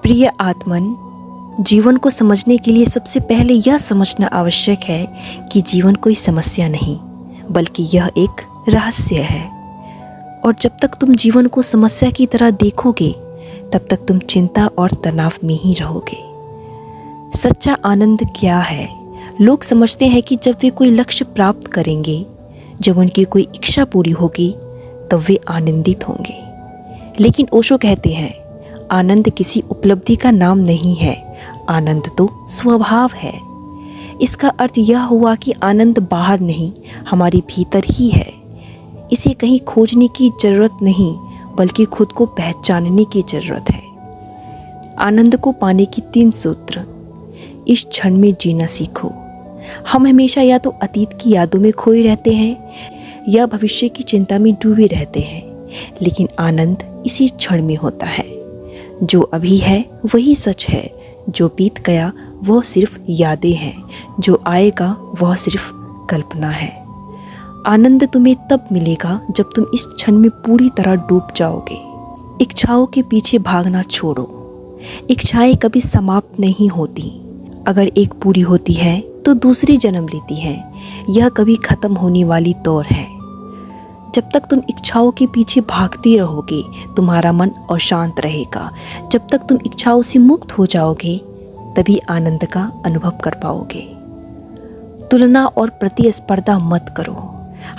प्रिय आत्मन, जीवन को समझने के लिए सबसे पहले यह समझना आवश्यक है कि जीवन कोई समस्या नहीं बल्कि यह एक रहस्य है। और जब तक तुम जीवन को समस्या की तरह देखोगे तब तक तुम चिंता और तनाव में ही रहोगे। सच्चा आनंद क्या है? लोग समझते हैं कि जब वे कोई लक्ष्य प्राप्त करेंगे, जब उनकी कोई इच्छा पूरी होगी तब वे आनंदित होंगे। लेकिन ओशो कहते हैं, आनंद किसी उपलब्धि का नाम नहीं है, आनंद तो स्वभाव है। इसका अर्थ यह हुआ कि आनंद बाहर नहीं, हमारे भीतर ही है। इसे कहीं खोजने की जरूरत नहीं बल्कि खुद को पहचानने की जरूरत है। आनंद को पाने की 3 सूत्र। इस क्षण में जीना सीखो। हम हमेशा या तो अतीत की यादों में खोए रहते हैं या भविष्य की चिंता में डूबे रहते हैं, लेकिन आनंद इसी क्षण में होता है। जो अभी है वही सच है, जो बीत गया वह सिर्फ यादें हैं, जो आएगा वह सिर्फ कल्पना है। आनंद तुम्हें तब मिलेगा जब तुम इस क्षण में पूरी तरह डूब जाओगे। इच्छाओं के पीछे भागना छोड़ो। इच्छाएं कभी समाप्त नहीं होती। अगर एक पूरी होती है तो दूसरी जन्म लेती है। यह कभी खत्म होने वाली दौर है। जब तक तुम इच्छाओं के पीछे भागते रहोगे तुम्हारा मन अशांत रहेगा। जब तक तुम इच्छाओं से मुक्त हो जाओगे तभी आनंद का अनुभव कर पाओगे। तुलना और प्रतिस्पर्धा मत करो।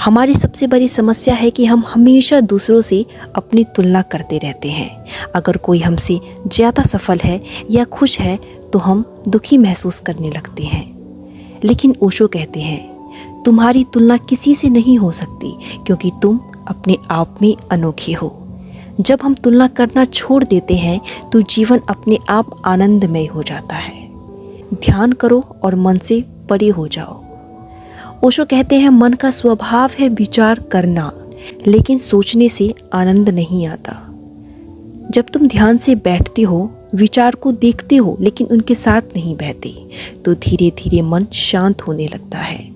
हमारी सबसे बड़ी समस्या है कि हम हमेशा दूसरों से अपनी तुलना करते रहते हैं। अगर कोई हमसे ज़्यादा सफल है या खुश है तो हम दुखी महसूस करने लगते हैं। लेकिन ओशो कहते हैं, तुम्हारी तुलना किसी से नहीं हो सकती क्योंकि तुम अपने आप में अनोखे हो। जब हम तुलना करना छोड़ देते हैं तो जीवन अपने आप आनंदमय हो जाता है। ध्यान करो और मन से परे हो जाओ। ओशो कहते हैं, मन का स्वभाव है विचार करना, लेकिन सोचने से आनंद नहीं आता। जब तुम ध्यान से बैठते हो, विचार को देखते हो लेकिन उनके साथ नहीं बहते, तो धीरे धीरे मन शांत होने लगता है।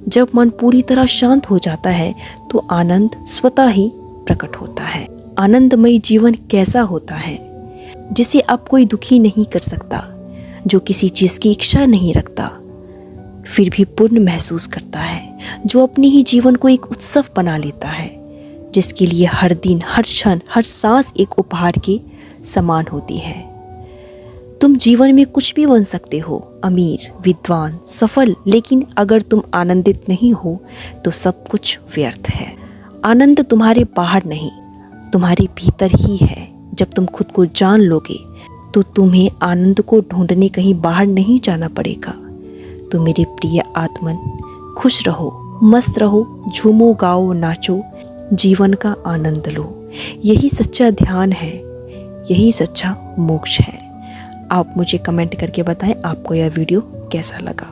जब मन पूरी तरह शांत हो जाता है तो आनंद स्वतः ही प्रकट होता है। आनंदमय जीवन कैसा होता है? जिसे अब कोई दुखी नहीं कर सकता, जो किसी चीज़ की इच्छा नहीं रखता फिर भी पूर्ण महसूस करता है, जो अपने ही जीवन को एक उत्सव बना लेता है, जिसके लिए हर दिन, हर क्षण, हर सांस एक उपहार के समान होती है। तुम जीवन में कुछ भी बन सकते हो, अमीर, विद्वान, सफल, लेकिन अगर तुम आनंदित नहीं हो तो सब कुछ व्यर्थ है। आनंद तुम्हारे बाहर नहीं, तुम्हारे भीतर ही है। जब तुम खुद को जान लोगे तो तुम्हें आनंद को ढूंढने कहीं बाहर नहीं जाना पड़ेगा। तो मेरे प्रिय आत्मन, खुश रहो, मस्त रहो, झूमो, गाओ, नाचो, जीवन का आनंद लो। यही सच्चा ध्यान है, यही सच्चा मोक्ष है। आप मुझे कमेंट करके बताएं आपको यह वीडियो कैसा लगा।